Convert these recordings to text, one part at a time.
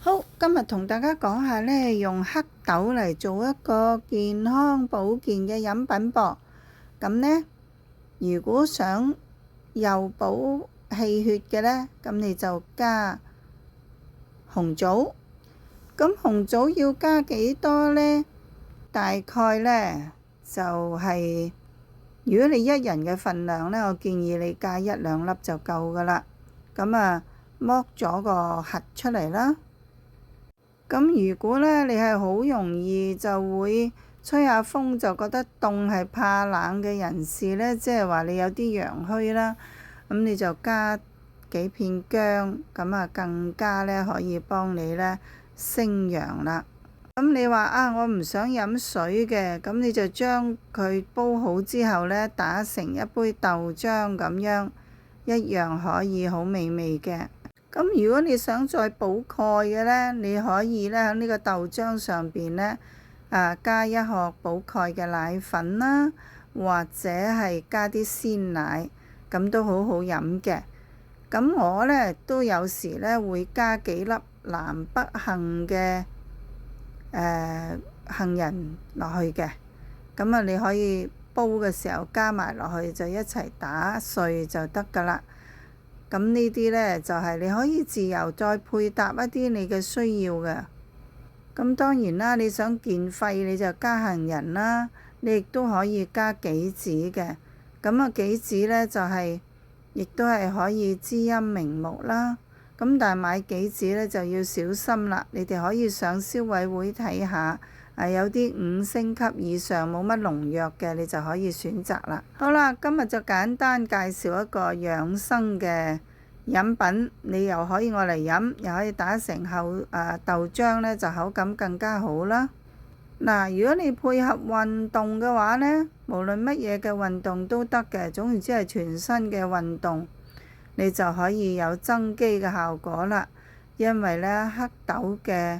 好，今日同大家講下呢，用黑豆嚟做一個健康保健嘅飲品噃。咁呢，如果想又補氣血嘅呢，咁你就加紅棗。咁紅棗要加幾多呢？大概呢，就係如果你一人嘅份量呢，我建議你加1、2粒就夠噶啦。咁啊，剝咗個核出嚟啦。咁如果呢，你係好容易就會吹下風就覺得凍係怕冷嘅人士呢，即係話你有啲陽虛啦，咁你就加幾片薑，咁啊更加呢可以幫你呢升陽啦。咁你話啊，我唔想飲水嘅，咁你就將佢煲好之後呢，打成一杯豆漿咁樣，一樣可以好美味嘅。咁如果你想再補鈣嘅呢，你可以呢喺呢個豆漿上邊呢，加一殼補鈣嘅奶粉啦，或者係加啲鮮奶，咁都好好飲嘅。咁我呢都有時呢會加幾粒南北杏嘅杏仁落去嘅。咁啊，你可以煲嘅時候加埋落去，就一齊打碎就得㗎啦。咁呢啲呢，就係你可以自由再配搭一啲你嘅需要嘅。咁當然啦，你想健肺你就加杏仁啦，你亦都可以加杞子嘅。咁啊，杞子呢，就係亦都係可以滋陰明目啦。咁但係買杞子呢，就要小心啦。你哋可以上消委會睇下，有啲5星級以上冇乜農藥嘅，你就可以選擇啦。好啦，今日就簡單介紹一個養生嘅飲品，你又可以愛嚟飲，又可以打成豆漿呢，就口感更加好啦。嗱，如果你配合運動嘅話呢，無論乜嘢嘅運動都得嘅，總言之係全身嘅運動，你就可以有增肌嘅效果啦。因為呢，黑豆嘅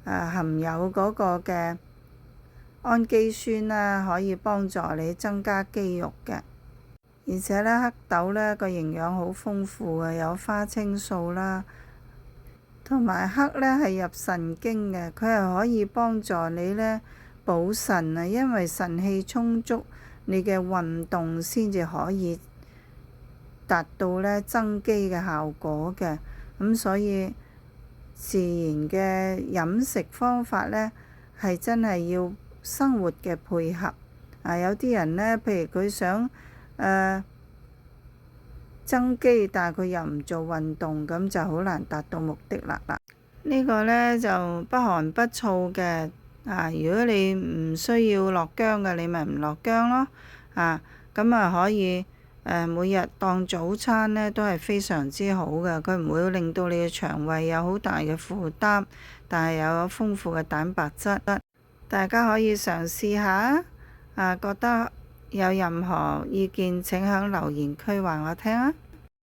含有嗰個嘅氨基酸啦，可以幫助你增加肌肉嘅。而且呢，黑豆呢個營養好豐富嘅，有花青素啦，同埋黑呢係入腎經嘅，佢係可以幫助你呢補腎啊，因為腎氣充足，你嘅運動先至可以達到呢增肌嘅效果嘅。咁所以自然嘅飲食方法呢，係真係要生活嘅配合。有啲人呢，譬如佢想增肌，但係佢又唔做運動，咁就好難達到目的啦。呢個呢，就不寒不燥嘅。如果你唔需要落薑嘅，你咪唔落薑咯。咁可以每日當早餐呢都係非常之好嘅，佢唔會令到你嘅腸胃有好大嘅負擔，但係又有豐富嘅蛋白質。大家可以嘗試下。覺得有任何意見請喺留言區話我聽啊。